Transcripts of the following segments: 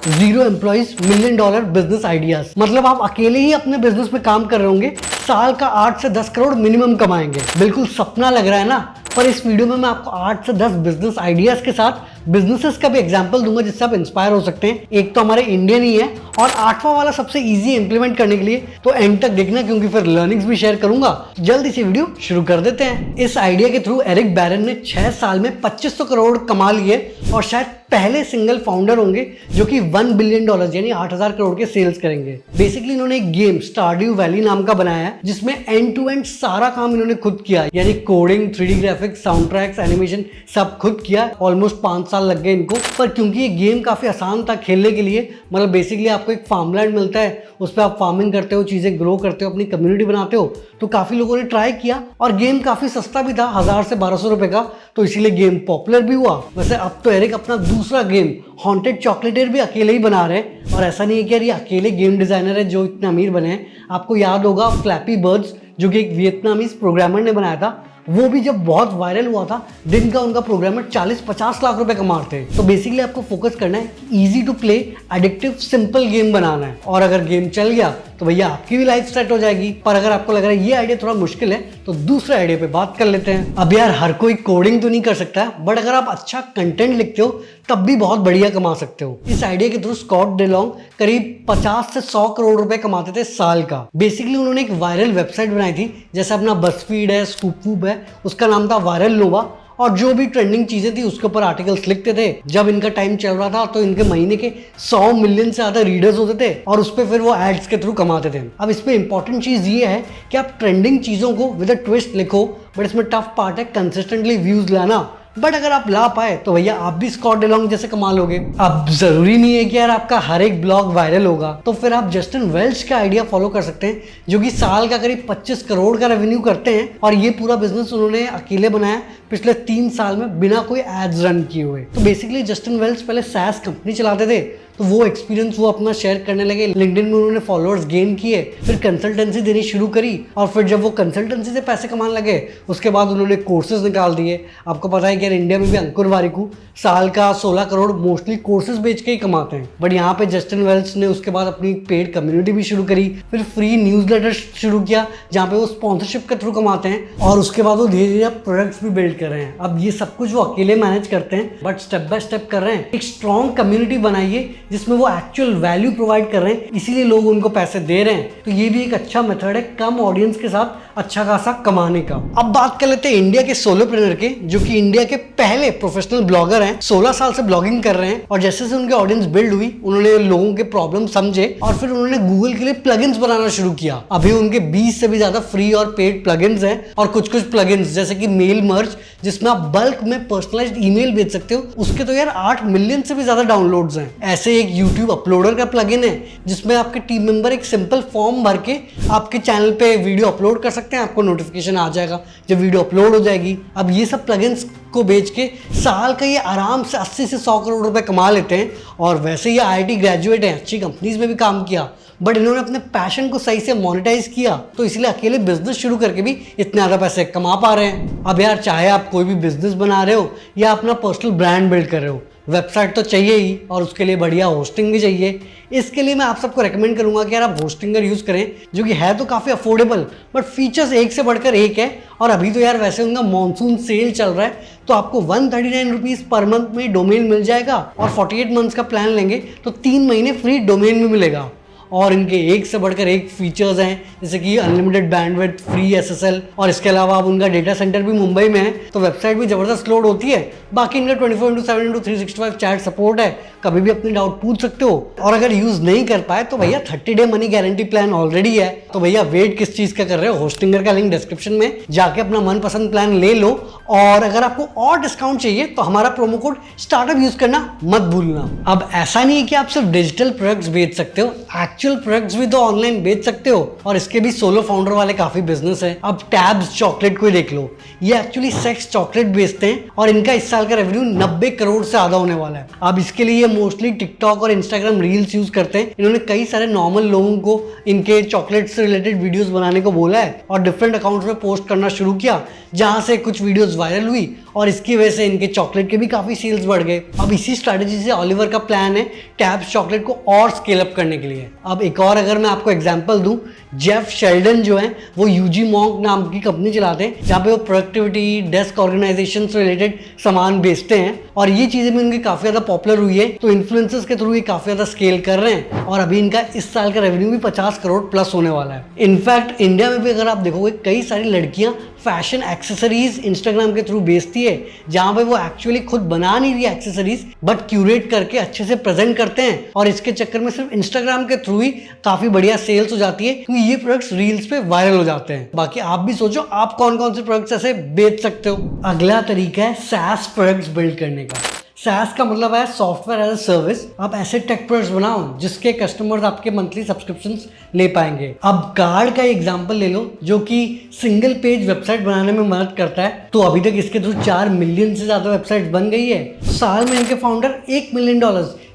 0 employees $1 million business ideas. मतलब आप अकेले ही अपने बिजनेस में काम कर रहे होंगे, साल का 8 से 10 करोड़ मिनिमम कमाएंगे। बिल्कुल सपना लग रहा है ना? पर इस वीडियो में मैं आपको 8 से 10 बिजनेस आइडियाज के साथ बिजनेसेस का भी एग्जांपल दूंगा जिससे आप इंस्पायर हो सकते हैं। एक तो हमारे इंडियन ही है और 8वां वाला सबसे इजी इंप्लीमेंट करने के लिए, तो एंड तक देखना क्योंकि फिर लर्निंग्स भी शेयर करूंगा। जल्दी से वीडियो शुरू कर देते हैं। इस आइडिया के थ्रू एरिक बैरन ने 6 साल में 2500 करोड़ कमा लिए और शायद पहले सिंगल फाउंडर होंगे जो कि $1 billion यानी 8000 करोड़ के सेल्स करेंगे। बेसिकली इन्होंने एक गेम स्टारड्यू वैली नाम का बनाया है जिसमें एंड टू एंड सारा काम इन्होंने खुद किया, यानी coding, 3D graphics, sound tracks, animation सब खुद किया। ऑलमोस्ट 5 साल लग गए इनको। पर क्योंकि ये गेम काफी आसान था खेलने के लिए, मतलब बेसिकली आपको एक फार्मलैंड मिलता है, उस पर आप फार्मिंग करते हो, चीजें ग्रो करते हो, अपनी कम्युनिटी बनाते हो, तो काफी लोगों ने ट्राई किया और गेम काफी सस्ता भी था, 1000 से 1200 रुपए का, तो इसीलिए गेम पॉपुलर भी हुआ। वैसे अब तो एरिक अपना दूसरा गेम हॉन्टेड चॉकलेटेयर भी अकेले ही बना रहे हैं और ऐसा नहीं है कि यार ये अकेले गेम डिजाइनर है जो इतने अमीर बने हैं। आपको याद होगा फ्लैपी बर्ड्स जो कि एक वियतनामीज प्रोग्रामर ने बनाया था, वो भी जब बहुत वायरल हुआ था, दिन का उनका प्रोग्रामर 40-50 लाख रुपए कमाते हैं। तो बेसिकली आपको फोकस करना है, easy to play, addictive, simple game बनाना है और अगर गेम चल गया तो भैया आपकी भी लाइफ सेट हो जाएगी। पर अगर आपको लग रहा है ये आइडिया थोड़ा मुश्किल है तो दूसरे आइडिया पे बात कर लेते हैं। अब यार हर कोई कोडिंग तो नहीं कर सकता, बट अगर आप अच्छा कंटेंट लिखते हो तब भी बहुत बढ़िया कमा सकते हो। इस आइडिया के थ्रू स्कॉट डेलोंग करीब 50 से 100 करोड़ रुपए कमाते थे साल का। बेसिकली उन्होंने एक वायरल वेबसाइट बनाई थी, जैसे अपना बसफीड है, स्कूपवूब है, उसका नाम था वायरल नोवा, और जो भी ट्रेंडिंग चीजें थी उसके ऊपर आर्टिकल्स लिखते थे। जब इनका टाइम चल रहा था तो इनके महीने के 100 मिलियन से ज्यादा रीडर्स होते थे और उस पर फिर वो एड्स के थ्रू कमाते थे। अब इसमें इंपॉर्टेंट चीज ये है कि आप ट्रेंडिंग चीजों को विद अ ट्विस्ट लिखो, बट इसमें टफ पार्ट है कंसिस्टेंटली व्यूज लाना। बट अगर आप ला पाए तो भैया आप भी स्कॉट डेलोंग जैसे कमा लोगे। अब जरूरी नहीं है कि यार आपका हर एक ब्लॉग वायरल होगा, तो फिर आप जस्टिन वेल्च का आइडिया फॉलो कर सकते हैं जो कि साल का करीब 25 करोड़ का रेवेन्यू करते हैं और ये पूरा बिजनेस उन्होंने अकेले बनाया पिछले 3 साल में बिना कोई एड्स रन किए हुए। तो बेसिकली जस्टिन वेल्च पहले सैस कंपनी चलाते थे, तो वो एक्सपीरियंस वो अपना शेयर करने लगे। लिंक्डइन में उन्होंने फॉलोअर्स गेन किए, फिर कंसल्टेंसी देनी शुरू करी और फिर जब वो कंसल्टेंसी से पैसे कमाने लगे उसके बाद उन्होंने कोर्सेज निकाल दिए। आपको पता है कि इंडिया में भी अंकुर वारिकू साल का 16 करोड़ मोस्टली कोर्सेज बेच के ही कमाते हैं। बट यहाँ पे जस्टिन वेल्च ने उसके बाद अपनी पेड कम्युनिटी भी शुरू करी, फिर फ्री न्यूज़लेटर शुरू किया जहाँ पे वो स्पॉन्सरशिप के थ्रू कमाते हैं और उसके बाद वो धीरे धीरे प्रोडक्ट्स भी बिल्ड कर रहे हैं। अब ये सब कुछ वो अकेले मैनेज करते हैं बट स्टेप बाय स्टेप कर रहे हैं। एक स्ट्रॉन्ग कम्युनिटी बनाइए जिसमें वो एक्चुअल वैल्यू प्रोवाइड कर रहे हैं, इसीलिए लोग उनको पैसे दे रहे हैं। तो ये भी एक अच्छा मेथड है कम ऑडियंस के साथ अच्छा खासा कमाने का। अब बात कर लेते हैं इंडिया के सोलोप्रेन्योर के, जो कि इंडिया के पहले प्रोफेशनल ब्लॉगर हैं। 16 साल से ब्लॉगिंग कर रहे हैं और जैसे से उनके ऑडियंस बिल्ड हुई उन्होंने लोगों के प्रॉब्लम समझे और फिर उन्होंने गूगल के लिए प्लगइन्स बनाना शुरू किया। अभी उनके 20 से भी ज्यादा फ्री और पेड प्लगइन्स हैं और कुछ प्लगइन्स जैसे कि मेल मर्ज जिसमें आप बल्क में पर्सनलाइज्ड ईमेल भेज सकते हो, उसके तो यार 8 मिलियन से भी ज्यादा डाउनलोड्स हैं। ऐसे एक यूट्यूब अपलोडर का प्लगइन है जिसमें आपके टीम मेंबर एक सिंपल फॉर्म भर के आपके चैनल पे वीडियो अपलोड कर सकते हैं, आपको नोटिफिकेशन आ जाएगा जब वीडियो अपलोड हो जाएगी। अब ये सब प्लगइन्स को बेच के साल का ये आराम से 80 से 100 करोड़ रुपए कमा लेते हैं और वैसे ये IIT ग्रेजुएट हैं, अच्छी कंपनीज में भी काम किया, बट इन्होंने अपने पैशन को सही से मोनेटाइज किया तो इसलिए अकेले बिजनेस शुरू करके भी इतने ज़्यादा पैसे कमा पा रहे हैं। अब यार चाहे आप कोई भी बिजनेस बना रहे हो या अपना पर्सनल ब्रांड बिल्ड कर रहे हो, वेबसाइट तो चाहिए ही और उसके लिए बढ़िया होस्टिंग भी चाहिए। इसके लिए मैं आप सबको रेकमेंड करूंगा कि यार आप होस्टिंगर यूज़ करें जो कि है तो काफ़ी अफोर्डेबल बट फीचर्स एक से बढ़कर एक है। और अभी तो यार वैसे उनका मॉनसून सेल चल रहा है तो आपको 139 रुपीज़ पर मंथ में डोमेन मिल जाएगा और 48 मंथ्स का प्लान लेंगे तो 3 महीने फ्री डोमेन भी मिलेगा। और इनके एक से बढ़कर एक फीचर्स हैं जैसे कि अनलिमिटेड बैंडविड्थ, फ्री SSL और इसके अलावा अब उनका डेटा सेंटर भी मुंबई में है तो वेबसाइट भी ज़बरदस्त लोड होती है। बाकी इनका 24/7 365 चैट सपोर्ट है, कभी भी अपने डाउट पूछ सकते हो। और अगर यूज़ नहीं कर पाए तो भैया 30 day money guarantee plan already है, तो भैया वेट किस चीज़ का कर रहे हो। होस्टिंगर का लिंक डिस्क्रिप्शन में जाके अपना मनपसंद प्लान ले लो और अगर आपको और डिस्काउंट चाहिए तो हमारा प्रोमो कोड स्टार्टअप यूज़ करना मत भूलना। अब ऐसा नहीं है कि आप सिर्फ डिजिटल प्रोडक्ट्स बेच सकते हो, एक्चुअल प्रोडक्ट्स भी तो ऑनलाइन बेच सकते हो और इसके भी सोलो फाउंडर वाले काफी बिजनेस है। अब टैब्स चॉकलेट को ही देख लो, ये एक्चुअली सेक्स चॉकलेट बेचते हैं और इनका इस साल का रेवेन्यू 90 करोड़ से ज्यादा होने वाला है। अब इसके लिए ये मोस्टली टिकटॉक और इंस्टाग्राम रील्स यूज करते हैं। इन्होंने कई सारे नॉर्मल लोगों को इनके चॉकलेट से रिलेटेड वीडियोस बनाने को बोला है और डिफरेंट अकाउंट्स में पोस्ट करना शुरू किया, जहां से कुछ वीडियोस वायरल हुई और इसकी वजह से इनके चॉकलेट के भी काफ़ी सेल्स बढ़ गए। अब इसी स्ट्रैटेजी से ओलिवर का प्लान है टैब्स चॉकलेट को और स्केल अप करने के लिए। अब एक और अगर मैं आपको एग्जांपल दूं, जेफ शेल्डन जो है वो यूजी मॉन्क नाम की कंपनी चलाते हैं जहाँ पे वो प्रोडक्टिविटी, डेस्क ऑर्गेनाइजेशन से रिलेटेड सामान बेचते हैं और ये चीज़ें भी उनकी काफ़ी ज़्यादा पॉपुलर हुई है। तो इन्फ्लुएंसर्स के थ्रू ये काफ़ी ज़्यादा स्केल कर रहे हैं और अभी इनका इस साल का रेवेन्यू भी 50 करोड़ प्लस होने वाला है। इनफैक्ट इंडिया में भी अगर आप देखोगे कई सारी लड़कियां फैशन एक्सेसरीज इंस्टाग्राम के थ्रू बेचती है, जहां पे वो एक्चुअली खुद बना नहीं रही एक्सेसरीज बट क्यूरेट करके अच्छे से प्रेजेंट करते हैं और इसके चक्कर में सिर्फ इंस्टाग्राम के थ्रू ही काफी बढ़िया सेल्स हो जाती है क्योंकि ये प्रोडक्ट्स रील्स पे वायरल हो जाते हैं। बाकी आप भी सोचो आप कौन कौन से प्रोडक्ट्स ऐसे बेच सकते हो। अगला तरीका है SaaS प्रोडक्ट्स बिल्ड करने का। SaaS का मतलब है सॉफ्टवेयर एज अ सर्विस। आप ऐसे टेक प्रोडक्ट्स बनाओ जिसके कस्टमर्स आपके मंथली सब्सक्रिप्शंस ले पाएंगे। अब कार्ड का एग्जांपल ले लो जो कि सिंगल पेज वेबसाइट बनाने में मदद करता है। तो अभी तक इसके थ्रू 4 मिलियन से ज्यादा वेबसाइट बन गई है। साल में इनके फाउंडर $1 मिलियन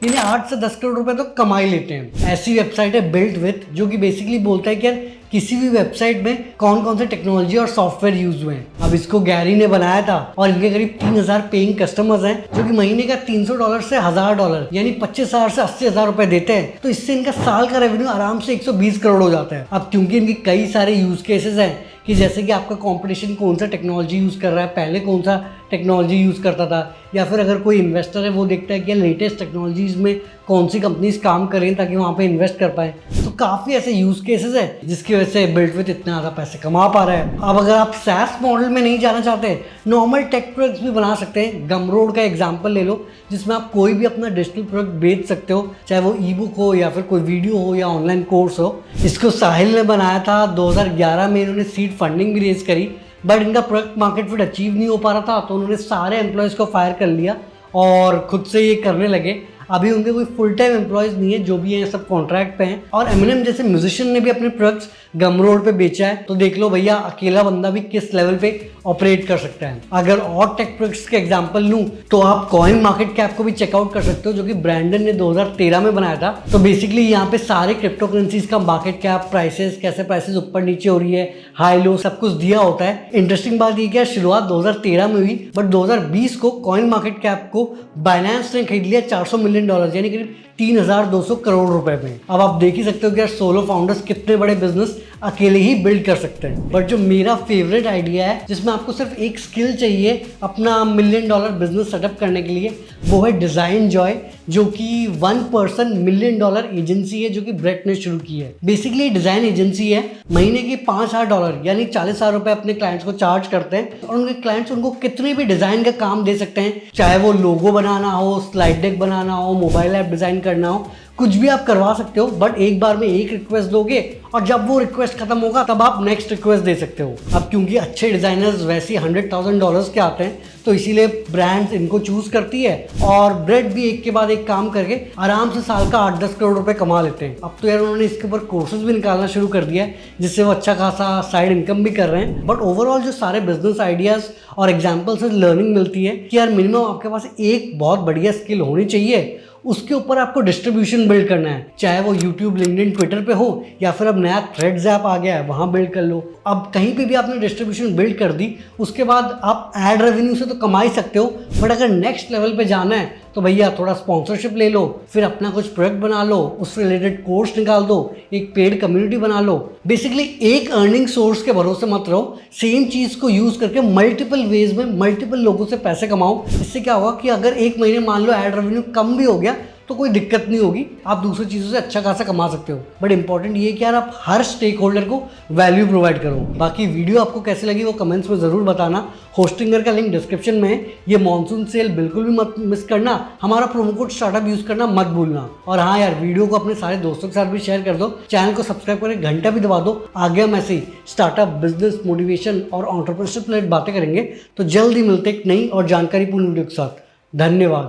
यानी 8 से 10 करोड़ रुपए तो कमा ही लेते हैं। ऐसी वेबसाइट है बिल्ट विथ जो कि बेसिकली बोलता है कि यार किसी भी वेबसाइट में कौन कौन से टेक्नोलॉजी और सॉफ्टवेयर यूज हुए हैं। अब इसको गैरी ने बनाया था और इनके करीब 3000 पेइंग कस्टमर्स हैं जो कि महीने का $300 से $1000 यानी 25,000 से 80,000 रुपए देते हैं। तो इससे इनका साल का रेवेन्यू आराम से 120 करोड़ हो जाता है। अब क्योंकि इनकी कई सारे यूज केसेस हैं कि जैसे कि आपका कंपटीशन कौन सा टेक्नोलॉजी यूज कर रहा है, पहले कौन सा टेक्नोलॉजी यूज करता था, या फिर अगर कोई इन्वेस्टर है वो देखता है कि लेटेस्ट टेक्नोलॉजीज में कौन सी कंपनीज काम कर रही हैं ताकि वहाँ पे इन्वेस्ट कर पाए। तो काफ़ी ऐसे यूज केसेस है जिसकी वजह से बिल्ट विथ इतना ज़्यादा पैसे कमा पा रहा है। अब अगर आप SaaS मॉडल में नहीं जाना चाहते, नॉर्मल टेक प्रोडक्ट्स भी बना सकते हैं। गमरोड का एग्जाम्पल ले लो जिसमें आप कोई भी अपना डिजिटल प्रोडक्ट बेच सकते हो, चाहे वो ई बुक हो या फिर कोई वीडियो हो या ऑनलाइन कोर्स हो। इसको साहिल ने बनाया था 2011 में। इन्होंने सीड फंडिंग भी रेज करी बट इनका प्रोडक्ट मार्केट फिट अचीव नहीं हो पा रहा था तो उन्होंने सारे एम्प्लॉयज़ को फायर कर लिया और खुद से ये करने लगे। अभी उनके कोई फुल टाइम एम्प्लॉयज़ नहीं है, जो भी हैं सब कॉन्ट्रैक्ट पे हैं। और एमिनेम जैसे म्यूजिशियन ने भी अपने प्रोडक्ट्स गमरोड पे बेचा है। तो देख लो भैया अकेला बंदा भी किस लेवल पे ऑपरेट कर सकता है। अगर और टेक प्रोडक्ट्स के एग्जांपल लूं तो आप कॉइन मार्केट कैप को भी चेकआउट कर सकते हो जो कि ब्रैंडन ने 2013 में बनाया था। तो बेसिकली यहाँ पे सारे क्रिप्टो करेंसीज का मार्केट कैप, प्राइसेस, कैसे प्राइसेस ऊपर नीचे हो रही है, हाई लो, सब कुछ दिया होता है। इंटरेस्टिंग बात ये क्या, शुरुआत 2013 में हुई बट 2020 को कॉइन मार्केट कैप को बाइनेंस ने खरीद लिया $400 मिलियन यानी करीब 3200 करोड़ रुपए में। अब आप देख ही सकते हो कि यार सोलो फाउंडर्स कितने बड़े बिजनेस अकेले ही बिल्ड कर सकते हैं। बट जो मेरा फेवरेट आइडिया है जिसमें आपको सिर्फ एक स्किल चाहिए अपना $1 मिलियन बिजनेस सेटअप करने के लिए, वो है डिजाइन जॉय, जो कि 1 पर्सन $1 मिलियन एजेंसी है जो कि ब्रेट ने शुरू की है। बेसिकली डिजाइन एजेंसी है, महीने के $5000 यानी 40,000 रुपए अपने क्लाइंट्स को चार्ज करते हैं और उनके क्लाइंट्स उनको कितने भी डिजाइन का काम दे सकते हैं, चाहे वो लोगो बनाना हो, स्लाइड डेक बनाना हो, मोबाइल ऐप डिजाइन करना हो, कुछ भी आप करवा सकते हो। बट एक बार में एक रिक्वेस्ट दोगे और जब वो रिक्वेस्ट खत्म होगा तब आप नेक्स्ट रिक्वेस्ट दे सकते हो। अब क्योंकि अच्छे डिजाइनर्स वैसे ही $100,000 के आते हैं तो इसीलिए ब्रांड्स इनको चूज करती है और ब्रेड भी एक के बाद एक काम करके आराम से साल का 8-10 करोड़ रुपए कमा लेते हैं। अब तो यार उन्होंने इसके ऊपर कोर्सेज भी निकालना शुरू कर दिया है जिससे वो अच्छा खासा साइड इनकम भी कर रहे हैं। बट ओवरऑल जो सारे बिजनेस आइडियाज और एग्जाम्पल से लर्निंग मिलती है कि यार मिनिमम आपके पास एक बहुत बढ़िया स्किल होनी चाहिए, उसके ऊपर आपको डिस्ट्रीब्यूशन बिल्ड करना है, चाहे वो यूट्यूब, लिंक्डइन, ट्विटर पे हो या फिर अब नया थ्रेड्स ऐप आ गया है वहां बिल्ड कर लो। अब कहीं पे भी आपने डिस्ट्रीब्यूशन बिल्ड कर दी, उसके बाद आप एड रेवेन्यू से तो कमा ही सकते हो बट अगर नेक्स्ट लेवल पे जाना है तो भैया थोड़ा स्पॉन्सरशिप ले लो, फिर अपना कुछ प्रोडक्ट बना लो, उससे रिलेटेड कोर्स निकाल दो, एक पेड कम्युनिटी बना लो। बेसिकली एक अर्निंग सोर्स के भरोसे मत रहो, सेम चीज को यूज करके मल्टीपल वेज में मल्टीपल लोगों से पैसे कमाओ। इससे क्या होगा कि अगर एक महीने मान लो एड रेवेन्यू कम भी हो गया तो कोई दिक्कत नहीं होगी, आप दूसरी चीज़ों से अच्छा खासा कमा सकते हो। बट इंपॉर्टेंट ये कि यार आप हर स्टेक होल्डर को वैल्यू प्रोवाइड करो। बाकी वीडियो आपको कैसी लगी वो कमेंट्स में ज़रूर बताना। होस्टिंगर का लिंक डिस्क्रिप्शन में है। ये मॉनसून सेल बिल्कुल भी मत मिस करना, हमारा प्रोमो कोड स्टार्टअप यूज़ करना मत भूलना। और हाँ यार, वीडियो को अपने सारे दोस्तों के साथ भी शेयर कर दो, चैनल को सब्सक्राइब करके घंटा भी दबा दो। आगे हम ऐसे ही स्टार्टअप, बिजनेस, मोटिवेशन और एंटरप्रेन्योरशिप रिलेटेड बातें करेंगे। तो जल्द ही मिलते एक नई और जानकारीपूर्ण वीडियो के साथ। धन्यवाद।